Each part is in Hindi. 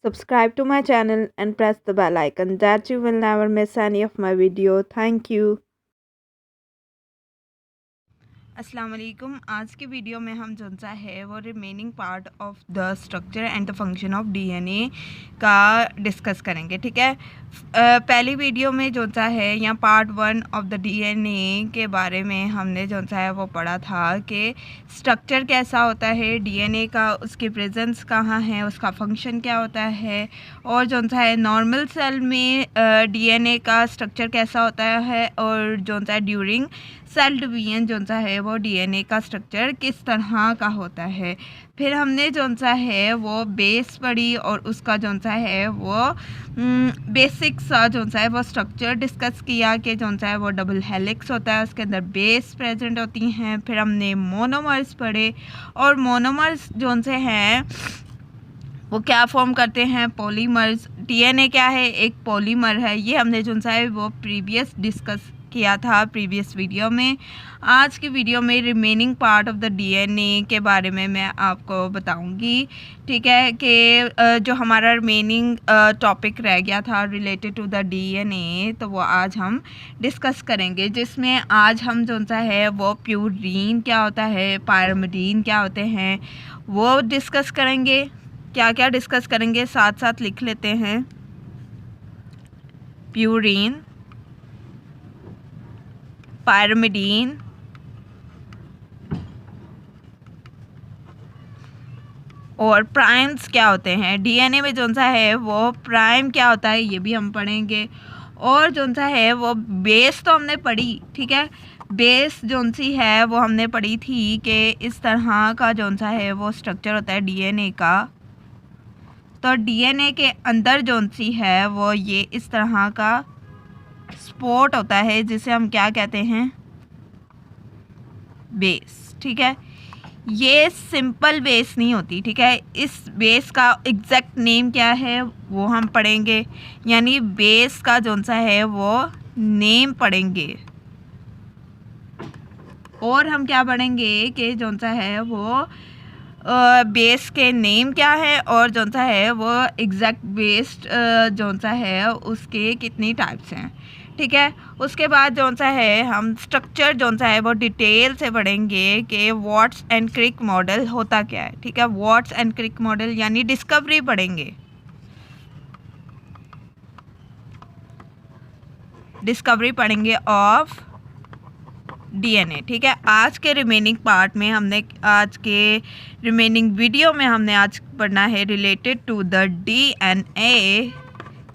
Subscribe to my channel and press the bell icon that you will never miss any of my video. Thank you. अस्सलाम वालेकुम। आज की वीडियो में हम जो सा है वो remaining part of the structure and the function of DNA का डिस्कस करेंगे। ठीक है, पहली वीडियो में जो सा है या पार्ट 1 ऑफ द डीएनए के बारे में हमने जो सा है वो पढ़ा था कि स्ट्रक्चर कैसा होता है डीएनए का, उसकी प्रेजेंस कहाँ है, उसका फंक्शन क्या होता है, और जो सा है नॉर्मल सेल में डीएनए का स्ट्रक्चर कैसा होता है, और जो सा ड्यूरिंग सेल डिवीजन जो सा है वो डीएनए का स्ट्रक्चर किस तरह का होता है। फिर हमने जो सा है वो बेस पढ़ी और उसका जो सा है वो बेसिक सा जो सा है वो स्ट्रक्चर डिस्कस किया कि जो सा है वो डबल हेलिक्स होता है, उसके अंदर बेस प्रेजेंट होती हैं। फिर हमने मोनोमर्स पढ़े और मोनोमर्स जो से हैं वो क्या फॉर्म करते हैं, पॉलीमर्स। डीएनए क्या है, एक पॉलीमर है। ये हमने जो सा है वो प्रीवियस डिस्कस किया था प्रीवियस वीडियो में। आज की वीडियो में remaining part of the DNA के बारे में मैं आपको बताऊंगी। ठीक है, कि जो हमारा रिमेनिंग टॉपिक रह गया था रिलेटेड टू द डीएनए, तो वो आज हम डिस्कस करेंगे, जिसमें आज हम जो सा है वो प्यूरीन क्या होता है, पायरिमिडीन क्या होते हैं, वो डिस्कस करेंगे। क्या क्या डिस्कस करेंगे साथ साथ लिख लेते हैं। प्यूरीन, पायरिमिडीन, और प्राइम्स क्या होते हैं। डीएनए में जो सा है वो प्राइम क्या होता है ये भी हम पढ़ेंगे। और जो सा है वो बेस तो हमने पढ़ी। ठीक है, बेस जो सी है वो हमने पढ़ी थी कि इस तरह का जो सा है वो स्ट्रक्चर होता है डीएनए का। तो डीएनए के अंदर जो सी है वो ये इस तरह का स्पॉट होता है, जिसे हम क्या कहते हैं, बेस। ठीक है, ये सिंपल बेस नहीं होती। ठीक है, इस बेस का एग्जैक्ट नेम क्या है वो हम पढ़ेंगे, यानी बेस का जो सा है वो नेम पढ़ेंगे। और हम क्या पढ़ेंगे कि जो सा है वो बेस के नेम क्या है, और जो सा है वो एग्जैक्ट बेस जो सा है उसके कितनी टाइप्स हैं। ठीक है, उसके बाद जो सा है हम स्ट्रक्चर जो सा है वो डिटेल से पढ़ेंगे कि वॉट्स एंड क्रिक मॉडल होता क्या है। ठीक है, वॉट्स एंड क्रिक मॉडल यानी डिस्कवरी पढ़ेंगे, डिस्कवरी पढ़ेंगे ऑफ डीएनए। ठीक है, आज के रिमेनिंग पार्ट में हमने, आज के रिमेनिंग वीडियो में हमने आज पढ़ना है रिलेटेड टू द डीएनए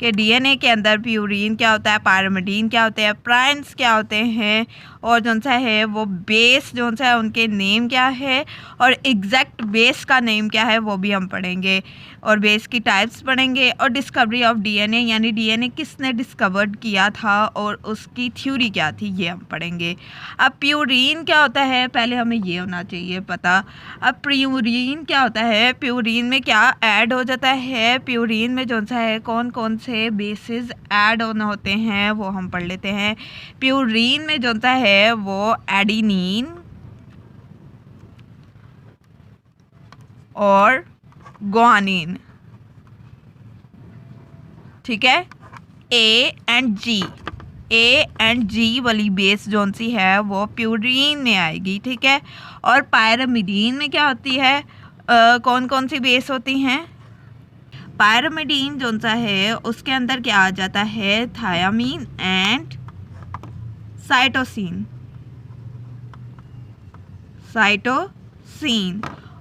कि डीएनए के अंदर प्यूरीन क्या होता है, पायरिमिडीन क्या होते हैं, प्राइम्स क्या होते हैं, और जो सा है वो बेस जो सा है उनके नेम क्या है, और एग्जैक्ट बेस का नेम क्या है वो भी हम पढ़ेंगे, और बेस की टाइप्स पढ़ेंगे, और डिस्कवरी ऑफ डीएनए यानी डीएनए किसने डिस्कवर्ड किया था और उसकी थ्योरी क्या थी ये हम पढ़ेंगे। अब प्यूरीन क्या होता है, पहले हमें ये होना चाहिए पता। अब प्यूरीन क्या होता है, प्यूरीन में क्या ऐड हो जाता है, प्यूरीन में जो सा है कौन कौन से बेसिस ऐड होना होते हैं वो हम पढ़ लेते हैं। प्यूरीन में जो सा है वो एडेनिन और ग्वानिन। ठीक है, ए एंड जी वाली बेस जो सी है वो प्यूरीन में आएगी। ठीक है, और पायरिमिडीन में क्या होती है, कौन कौन सी बेस होती हैं। पायरिमिडीन जो सा है उसके अंदर क्या आ जाता है, थायामीन एंड साइटोसिन,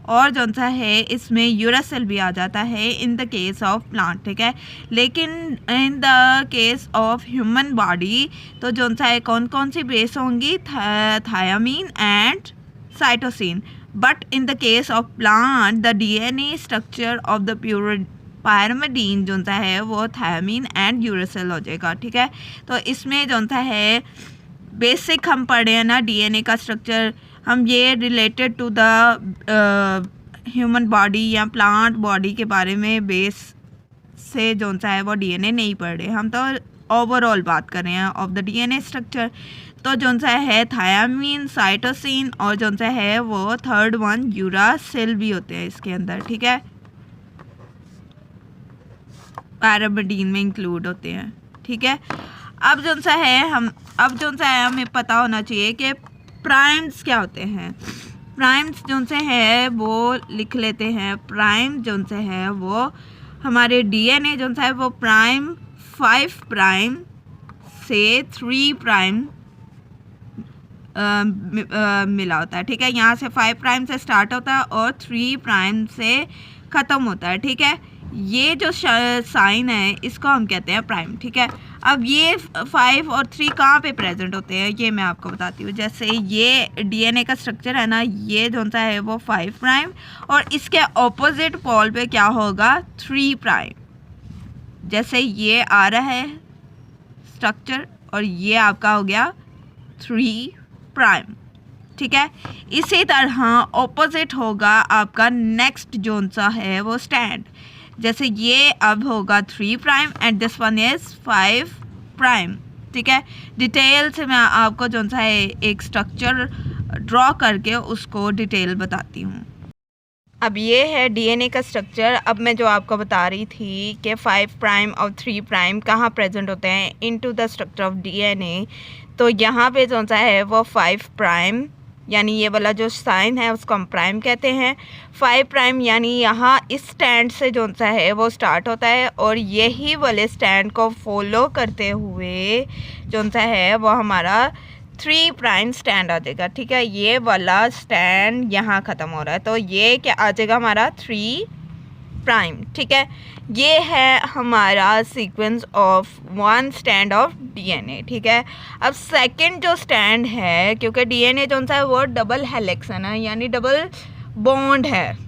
और जो सा है इसमें यूरासिल भी आ जाता है in the case of plant. ठीक है, लेकिन in the case of human body तो जो सा है कौन कौन सी बेस होंगी, thiamine and cytosine. But in the case of plant the DNA structure of the pyrimidine जो सा है वो थायामीन एंड यूरासिल हो जाएगा। ठीक है, तो इसमें जो सा है बेसिक हम पढ़े हैं ना डीएनए का स्ट्रक्चर, हम ये related to the human body या प्लांट बॉडी के बारे में बेस से जो सा है वो डीएनए नहीं पढ़ रहे, हम तो ओवरऑल बात कर रहे हैं ऑफ द डीएनए स्ट्रक्चर। तो जो सा है थायामीन, साइटोसिन, और जो सा है वो थर्ड वन यूरासिल भी होते हैं इसके अंदर। ठीक है, पैरामिडीन में इंक्लूड होते हैं। ठीक है, अब जो सा है हमें पता होना चाहिए कि प्राइम्स क्या होते हैं। प्राइम्स जो से है वो लिख लेते हैं। प्राइम जो से है वो हमारे डीएनए जो सा है वो प्राइम 5 प्राइम से 3 प्राइम मिला होता है। ठीक है, यहाँ से 5 प्राइम से स्टार्ट होता है और 3 प्राइम से ख़त्म होता है। ठीक है, ये जो साइन है इसको हम कहते हैं प्राइम। ठीक है, अब ये 5 और 3 कहाँ पे प्रेजेंट होते हैं ये मैं आपको बताती हूँ। जैसे ये डीएनए का स्ट्रक्चर है ना, ये जो सा है वो 5 प्राइम और इसके ऑपोजिट पोल पे क्या होगा 3 प्राइम। जैसे ये आ रहा है स्ट्रक्चर और ये आपका हो गया 3 प्राइम। ठीक है, इसी तरह ऑपोजिट होगा आपका नेक्स्ट जोन सा है वो स्टैंड। जैसे ये अब होगा 3 prime and this one is 5 prime. ठीक है, डिटेल से मैं आपको जो सा है एक स्ट्रक्चर ड्रॉ करके उसको डिटेल बताती हूँ। अब ये है डीएनए का स्ट्रक्चर। अब मैं जो आपको बता रही थी कि 5 प्राइम और 3 प्राइम कहाँ प्रेजेंट होते हैं into the structure of DNA. तो यहाँ पे जो सा है वो 5 प्राइम यानी ये वाला जो साइन है उसको हम प्राइम कहते हैं। 5 प्राइम यानी यहाँ इस स्टैंड से जो सा है वो स्टार्ट होता है और यही वाले स्टैंड को फॉलो करते हुए जो सा है वो हमारा 3 प्राइम स्टैंड आ जाएगा। ठीक है, ये वाला स्टैंड यहाँ ख़त्म हो रहा है तो ये क्या आ जाएगा हमारा 3 प्राइम। ठीक है, ये है हमारा sequence of 1 stand of DNA. ठीक है, अब सेकंड जो स्टैंड है, क्योंकि डीएनए जो सा है वो डबल हेलिक्स है ना, यानी डबल बॉन्ड है,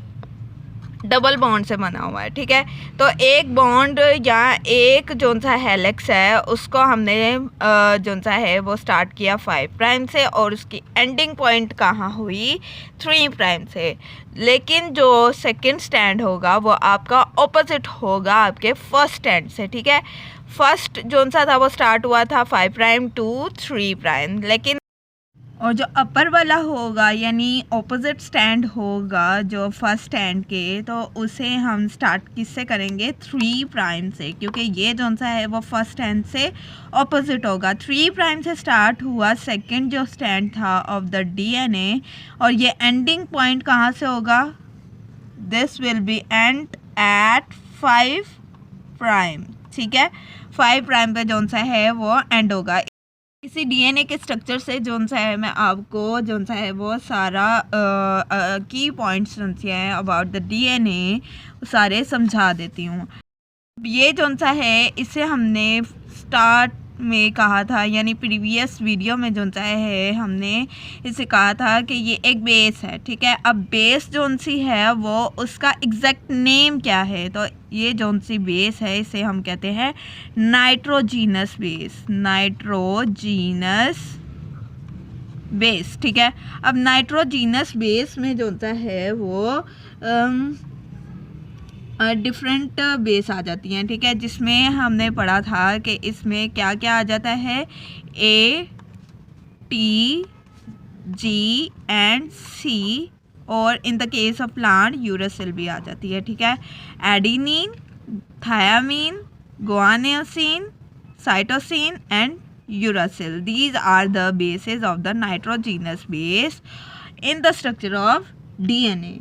डबल बॉन्ड से बना हुआ है। ठीक है, तो एक बॉन्ड या एक जो सा हेलिक्स है उसको हमने जो सा है वो स्टार्ट किया 5 प्राइम से और उसकी एंडिंग पॉइंट कहाँ हुई 3 प्राइम से। लेकिन जो सेकंड स्टैंड होगा वो आपका ऑपोजिट होगा आपके फर्स्ट स्टैंड से। ठीक है, फर्स्ट जो सा था वो स्टार्ट हुआ था 5 प्राइम टू 3 प्राइम, लेकिन और जो अपर वाला होगा यानी ऑपोजिट स्टैंड होगा जो फर्स्ट स्टैंड के, तो उसे हम स्टार्ट किससे करेंगे 3 प्राइम से, क्योंकि ये जो सा है वो फर्स्ट स्टैंड से ऑपोजिट होगा। 3 प्राइम से स्टार्ट हुआ सेकंड जो स्टैंड था ऑफ द डीएनए और ये एंडिंग पॉइंट कहाँ से होगा, this will be end at 5 prime. ठीक है, 5 प्राइम पे जो सा है वो एंड होगा। इसी डीएनए के स्ट्रक्चर से जो सा है मैं आपको जो सा है वो सारा की पॉइंट्स जो हैं अबाउट द डीएनए सारे समझा देती हूँ। ये जो सा है इसे हमने स्टार्ट में कहा था, यानी प्रीवियस वीडियो में जो सा है हमने इसे कहा था कि ये एक बेस है। ठीक है, अब बेस जो सी है वो उसका एग्जैक्ट नेम क्या है, तो ये जो सी बेस है इसे हम कहते हैं नाइट्रोजीनस बेस, नाइट्रोजीनस बेस। ठीक है, अब नाइट्रोजीनस बेस में जो सा है वो डिफरेंट बेस आ जाती हैं। ठीक है, जिसमें हमने पढ़ा था कि इसमें क्या क्या आ जाता है A, T, G and C और in the case of plant uracil भी आ जाती है। ठीक है, adenine, thiamine, guanosine, cytosine and uracil, these are the basis of the nitrogenous base in the structure of DNA.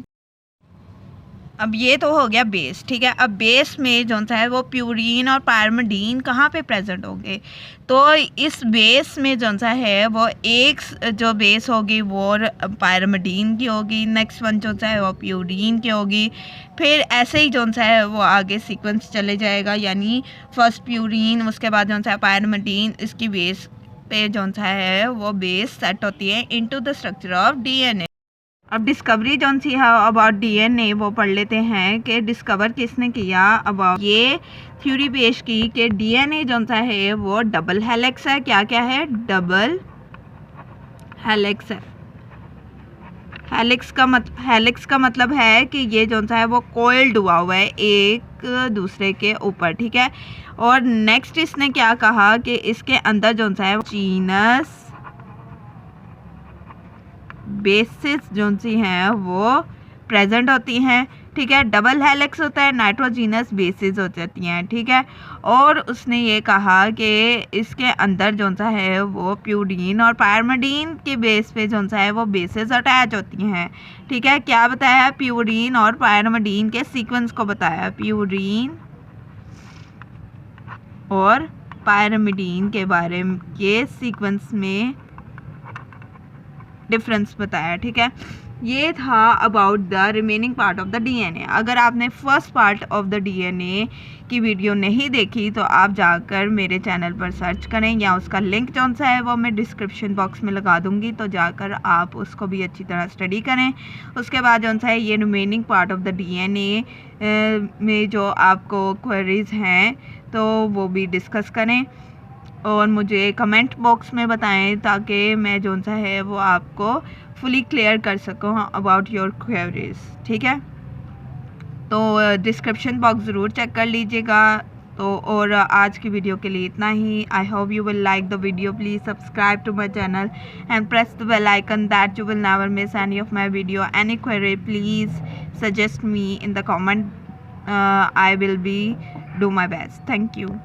अब ये तो हो गया बेस। ठीक है, अब बेस में जो सा है वो प्यूरीन और पायरमिडीन कहाँ पे प्रेजेंट होंगे, तो इस बेस में जो सा है वो एक जो बेस होगी वो पायरमिडीन की होगी, नेक्स्ट वन जो सा है वो प्यूरीन की होगी, फिर ऐसे ही जो सा है वो आगे सीक्वेंस चले जाएगा, यानी फर्स्ट प्यूरीन उसके बाद जो सा है पायरमिडीन, इसकी बेस पे जो सा है वो बेस सेट होती है into the structure of DNA. अब डिस्कवरी जौन सी है अबाउट डीएनए वो पढ़ लेते हैं कि डिस्कवर किसने किया। अबाउट ये थ्योरी पेश की कि डीएनए जौन सा है वो डबल हेलिक्स है। क्या क्या है, डबल हेलिक्स है। हेलिक्स का मतलब है कि ये जौन सा है वो कोइल्ड हुआ है एक दूसरे के ऊपर। ठीक है, और नेक्स्ट इसने क्या कहा कि इसके अंदर जौन सा है जीनस बेसिस जो सी हैं वो प्रेजेंट होती हैं। ठीक है। डबल हेलिक्स होता है, नाइट्रोजीनस बेसिस हो जाती हैं, ठीक है। और उसने ये कहा कि इसके अंदर जो सा है वो प्यूरीन और पायरमिडीन के बेस पे जो सा है वो बेसिस अटैच होती हैं, ठीक है। क्या बताया? प्यूरीन और पायरमिडीन के सीक्वेंस को बताया, प्यूरीन और पायरमिडीन के बारे के सीक्वेंस में डिफरेंस बताया, ठीक है। ये था about the remaining part of the DNA. अगर आपने first part of the DNA की वीडियो नहीं देखी तो आप जाकर मेरे चैनल पर सर्च करें, या उसका लिंक जौन सा है वो मैं डिस्क्रिप्शन बॉक्स में लगा दूंगी, तो जाकर आप उसको भी अच्छी तरह स्टडी करें। उसके बाद जौन सा है ये remaining part of the DNA में जो आपको क्वेरीज हैं तो वो भी डिस्कस करें और मुझे कमेंट बॉक्स में बताएं ताकि मैं जो सा है वो आपको फुली क्लियर कर सकूँ अबाउट योर क्वेरीज, ठीक है। तो डिस्क्रिप्शन बॉक्स ज़रूर चेक कर लीजिएगा। तो और आज की वीडियो के लिए इतना ही। I hope you will like the video. Please subscribe to my channel and press the bell icon that you will never miss any of my video. Any query please suggest me in the comment. I will be do my best. Thank you.